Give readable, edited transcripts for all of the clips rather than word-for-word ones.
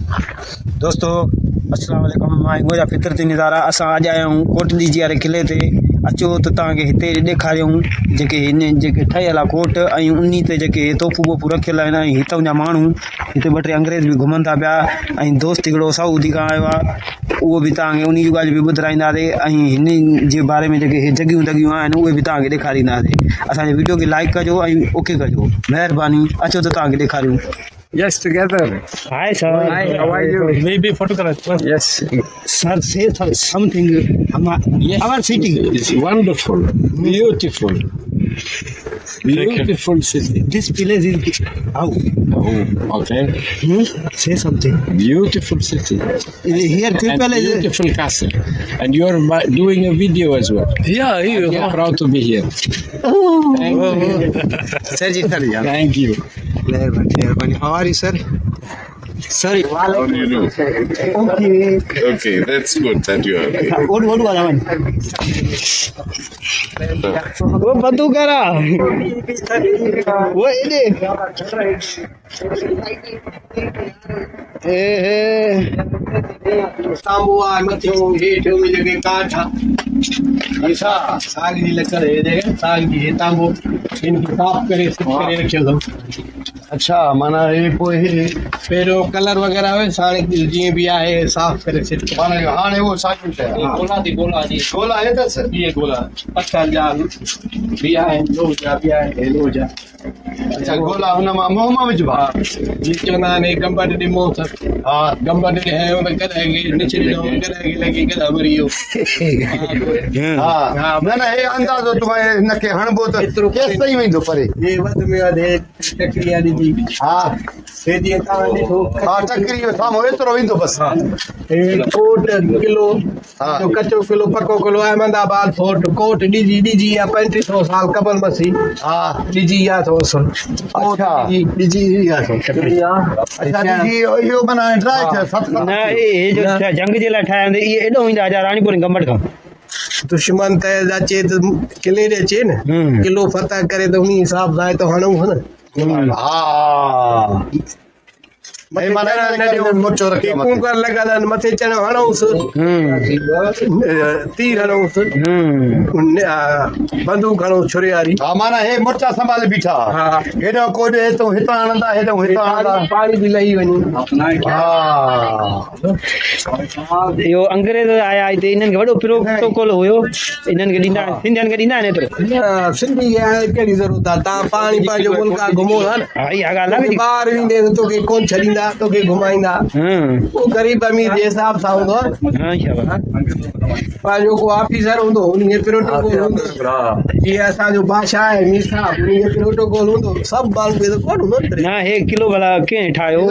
दोस्तों अस्सलाम वालेकुम, मां गोजा फितरती नज़ारा। असां अॼु आया आहियूं कोट डीजी वारे किले ते। अचो त तव्हांखे हिते ॾेखारियूं जेके हिन जेके ठहियल आहे कोट, ऐं उन ते जेके तोपूं वोपूं रखियल आहिनि, ऐं हितां जा माण्हू हिते ॿ टे अंग्रेज़ बि घुमनि था पिया, ऐं दोस्त हिकिड़ो साउदी खां आयो आहे, उहो बि तव्हांखे उन जी ॻाल्हि बि ॿुधाईंदासीं, ऐं हिन जे बारे में जेके जॻहियूं आहिनि उहे बि तव्हांखे ॾेखारींदासीं। असांजे वीडियो खे लाइक कजो ऐं ओके कजो, महिरबानी। अचो त तव्हांखे ॾेखारियूं। Yes, together. Hi, sir. Hi, how are you? Maybe photograph. Yes. Sir, say something. Yes. Our city. It's wonderful, beautiful, beautiful city. This village is how? Oh, okay. Say something. Beautiful city. Here people And is beautiful castle. And you're doing a video as well. yeah. I'm proud to be here. Oh. Thank you. Sir, ji, sir. Thank you. How are you, sir? Sorry. How do you do? Okay. Okay, that's good that you are here. What was that? वो बंदूक करा वो इधे Samoa मथियो हेठो में जगह काठा ऐसा साग जी लकड़ है जगह साग जी हेतांबो इनकी साफ करे रखियो तो अच्छा माना ये कोई पेरो कलर वगैरह है सारे जी भी आए साफ करे से माना हाने वो साग है गोला है तो सर ये गोला अच्छा जा भी आए लो जा लो जा अच्छा गोला हुन मा मोहमा विच बा जी चना ने गंबा दे मोह हां गंबा दे है उन करेगी नीचे नो करेगी लगी कदा मरियो हां हां ना ये अंदाजो तुम्हारे नके हणबो तो केस सही वेंदो परे ये वध में वधे टकरी आली जी हां से जी ता ॾिठो हां टकरी यो सामो एतरो वेंदो बस ए कोट किलो जो कच्चो किलो पक्को किलो अहमदाबाद फोर्ट कोट डीजी या 3500 साल कबल मसी हां डीजी या तो अच्छा डीजी या तो अच्छा डीजी यो बना ड्राई था सब ना ये जो जंग जे ला ठाया ये एडो इंदा जा रानीपुर गंबट का दुश्मन ते अचे तो किले दे अचे न किलो फतह करे तो उन हिसाब सां तो हणू है न हां भाई माने ने मोचो रखे कुकर लगालन मथे चण हणोस तीर हणोस बंदूक हणो छुरियारी हां माना हे मोचा संभाल बीठा हां हेडो कोडे तो हिता आनंदा हेडो हिता आनंदा पानी भी लई वनी हां यो अंग्रेज आया इते इनन के वडो प्रोटोकॉल होयो इनन के दिना सिंधियन के दिना ने तो सिंधी केड़ी जरूरत ता पानी पाजो मुल्क घुमो हन हां या गाला भी बाहर विंदे तो के कोन छडींदा तो के घुमाइंदा वो गरीब अमीर जे हिसाब सां हूंदो हां शाबाश पाजो को ऑफिसर हूंदो उन के प्रोटोकॉल हूंदो ये असा जो भाषा है मीसा उन के प्रोटोकॉल हूंदो सब माण्हू के तो कोन हूंदो ना हे किलो वाला के ठायो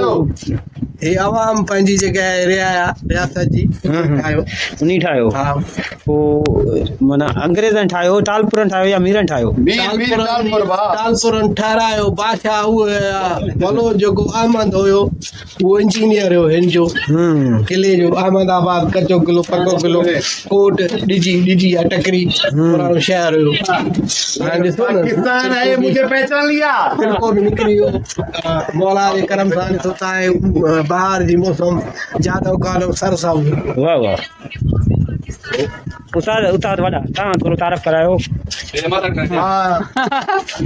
हे आवाम पंहिंजी जगह रियासत जी ठायो उनी ठायो हां ओ माना अंग्रेजन ठायो टालपुरन ठायो या मीरन ठायो टालपुरन ठारायो बादशाह उहे भलो जेको अहमद हुयो वो इंजीनियर हो हिन जो किले जो अहमदाबाद कच्चो किलो पक्को किलो कोट डीजी या टकरी पुरानो शहर हो पाकिस्तान है मुझे पहचान लिया बिल्कुल भी निकलियो मौला के करम सां होता है बाहर जी मौसम ज्यादा कालो सरसा वाह वाह उतार वडा ता थोरो तारीफ करायो हां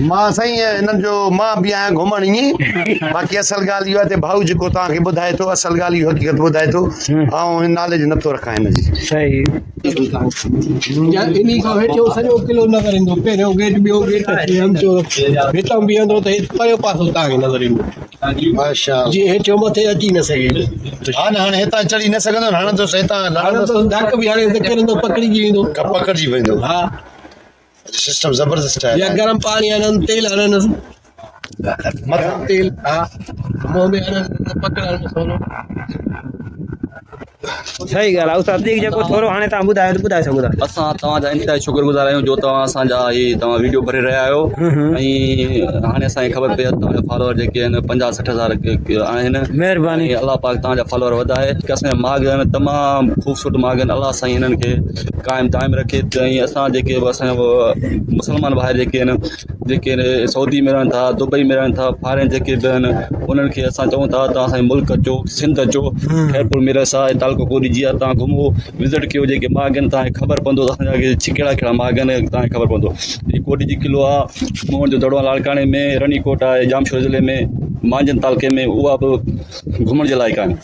मां सही है इनन जो मां भी आया घुमण ई बाकी असल गाल यो है भाऊ जो ताके बुधाए तो असल गाल यो हकीकत बुधाए तो आ नॉलेज न तो रखा है जी सही या इनी को हेठो सजो किलो नजर इंदो पेरो गेट बियो गेट हम जो हितां भी अंदो तो पयो पासो ताके नजर इंदो माशाल्लाह जी हेठो मथे अची न सके हां हां हितां चढ़ी न सकंदो हां तो सैता हां तो धक भी हाणे करंदो पकड़ी जी वेंदो पकड़ी वेंदो हां सिस्टम जबरदस्त है या गरम पानी आनंद तेल आनंद मत तेल हां मुंह में आनंद पकड़न सोलो सही ॻाल्हि आहे उस्ताद जेको थोरो हाणे तव्हां ॿुधायो त ॿुधाए सघो था असां तव्हांजा इंतिहाई शुक्रगुज़ार आहियूं जो तव्हां असांजा तव्हां वीडियो भरे रहिया आहियो ऐं हाणे असांखे ख़बर पई आहे तव्हांजा फॉलोअर जेके आहिनि 50-60 हज़ार आहिनि महिरबानी ऐं अलाह पाक तव्हांजा फॉलोअर वधाए की असांजा माग आहिनि तमामु ख़ूबसूरत माग आहिनि अलाह साईं हिननि खे क़ाइमु दाइमु रखे ऐं असां जेके असांजा मुस्लमान भाइर जेके आहिनि जेके सऊदी में रहनि था दुबई में रहनि था फॉरेन जेके बि आहिनि उन्हनि खे असां चऊं था तव्हां असांजे मुल्क अचो सिंध अचो खैरपुर मिर सां तालको कोट डिजी आहे तव्हां घुमो विज़िट कयो जेके माग आहिनि तव्हांखे ख़बर पवंदो असांजा कहिड़ा कहिड़ा माग आहिनि तव्हांखे ख़बर पवंदो कोट डिजी किलो आहे मोहन जो दड़ो लाड़काणे में रनीकोट आहे जामशोर ज़िले में मांजन तालके में उहा बि घुमण जे लाइक़ु आहिनि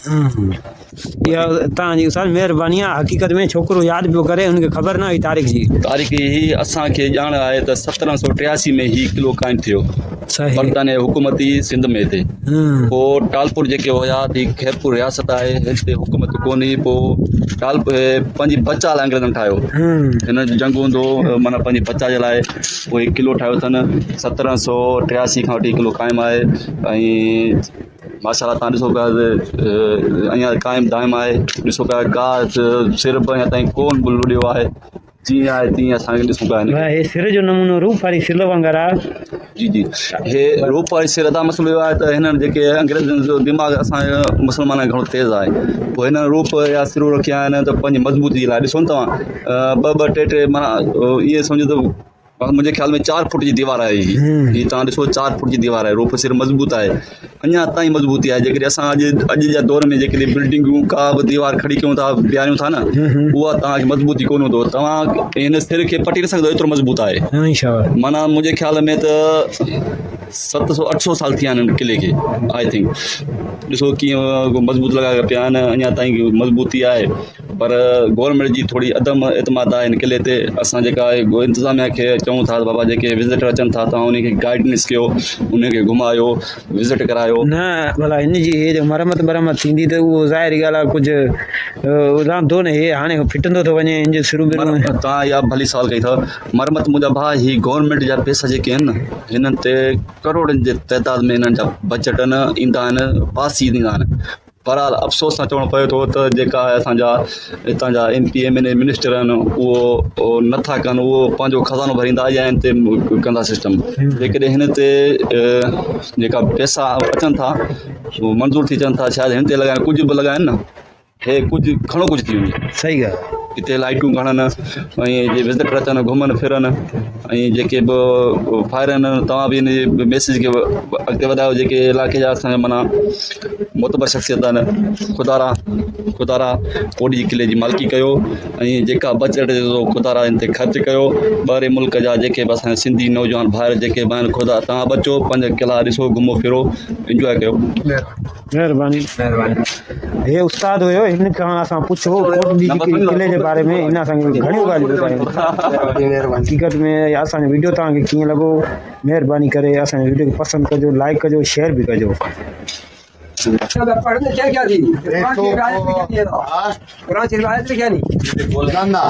इहा तव्हांजी उस्ताद महिरबानी आहे हक़ीक़त में छोकिरो यादि पियो करे हुनखे ख़बर न हुई तारीख़ जी तारीख़ ही असांखे ॼाण आहे त 1783 में ही किलो क़ाइमु थियो बरताने हुकूमती सिंध में हिते पोइ टालपुर जेके हुया थी खैरपुर रियासत आहे हिते हुकूमत कोन्हे पोइ टालपुर पंहिंजी बचा लाइ अंग्रेज़नि ठाहियो हिन जो जंग हूंदो माना पंहिंजी बचा जे लाइ उहे किलो ठाहियो अथनि 1783 खां वठी किलो क़ाइमु आहे ऐं माशाल्लाह तव्हां ॾिसो पिया अञा क़ाइमु दाइमु आहे ॾिसो पिया गाह सिर बि अञा ताईं कोन बि लुॾियो आहे जीअं आहे तीअं असांखे ॾिसूं पिया हे सिर जो नमूनो रूप वारी सिल वांगुरु आहे जी जी हे रूप वारी सिर था मसइलो इहो आहे त हिननि जेके अंग्रेज़नि जो दिमाग़ असांजे मुस्लमाननि घणो तेज़ आहे पोइ हिननि रूप या सिरूं रखिया आहिनि त पंहिंजी मज़बूती जे लाइ ॾिसो न तव्हां ॿ टे माना इहे सम्झो त मुंहिंजे ख़्याल में 4 फुट जी दीवार आहे ही तव्हां ॾिसो 4 फुट जी दीवार आहे रूप सिर मज़बूत आहे अञा ताईं मज़बूती आहे जेकॾहिं असां अॼु जे दौर में जेकॾहिं बिल्डिंगूं का बि दीवार खड़ी कयूं था बीहारियूं था न उहा तव्हांखे मज़बूती कोन हूंदो तव्हां हिन सिर खे पटी न सघंदो एतिरो मज़बूत आहे माना मुंहिंजे ख़्याल में त 700-800 साल थिया आहिनि किले खे आई थिंक ॾिसो कीअं मज़बूत लॻाए पिया आहिनि अञा ताईं मज़बूती आहे पर गवर्नमेंट जी थोरी अदम एतमाद आहे हिन किले ते असां जेका इंतिज़ामिया खे चऊं था बाबा जेके विज़िटर अचनि था तव्हां उनखे गाइडेंस कयो उनखे घुमायो विज़िट करायो न भला हिन जी हे मरमत थींदी त उहो ज़ाहिरी ॻाल्हि आहे कुझु रांदो न हे हाणे फिटंदो थो वञे हिन जो शुरू तव्हां इहा भली सवाल कई अथव मरमत मुंहिंजा भाउ ही गवर्नमेंट जा पैसा जेके आहिनि न हिननि ते करोड़नि जे तइदाद में हिननि जा बजट न ईंदा आहिनि पास ई ईंदा आहिनि बहरहाल अफ़सोस सां चवणो पए थो त जेका असांजा हितां जा MP MLA मिनिस्टर आहिनि उहो नथा कनि उहो पंहिंजो खज़ानो भरींदा या हिन ते कंदा सिस्टम जेकॾहिं हिन ते जेका पैसा अचनि था उहो मंज़ूर थी अचनि था शायदि हिन ते लॻाइनि कुझु बि लॻाइनि न हे कुझु घणो कुझु थी वञे सही ॻाल्हि हिते लाइटूं खणनि ऐं जे विज़िटर अचनि घुमनि फिरनि ऐं जेके बि फायर आहिनि तव्हां बि हिन मैसेज खे अॻिते वधायो जेके इलाइक़े जा असांजा माना मोतबर शख़्सियत आहिनि ख़ुदारा कोट जी किले जी मालिकी कयो ऐं जेका बजट ख़ुदारा हिन ते ख़र्चु कयो ॿाहिरि मुल्क जा जेके बि असांजा सिंधी नौजवान भाइर जेके बि आहिनि ख़ुदा तव्हां बचो पंहिंजा किला ॾिसो घुमो फिरो इंजॉय कयो महिरबानी हे उस्ताद हुयो हिन खां असां पुछो कोट डीजी किले जे बारे में हिन असांखे घणियूं ॻाल्हियूं ॿुधायूं हक़ीक़त में असांजो वीडियो तव्हांखे कीअं लॻो महिरबानी करे असांजे वीडियो खे पसंदि कजो लाइक कजो शेयर बि कजो पढ़ने क्या थी कुरान शरीफ आयत लिखा नहीं बोलना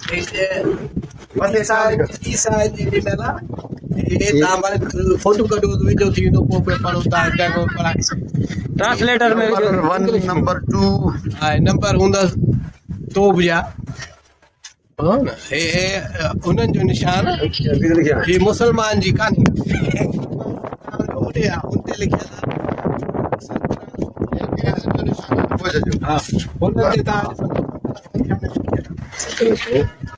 ठीक है बस ईसा जी ना ये नाम फोटो कटो वीडियो थी तो को पढ़ो ता को पढ़ा ट्रांसलेटर में नंबर 1 नंबर 2 नंबर हुंदा तो बुझा हे उन्हनि जो निशान ही मुसलमान जी कान्हे उनते लिखियल आहे हा उनते तव्हां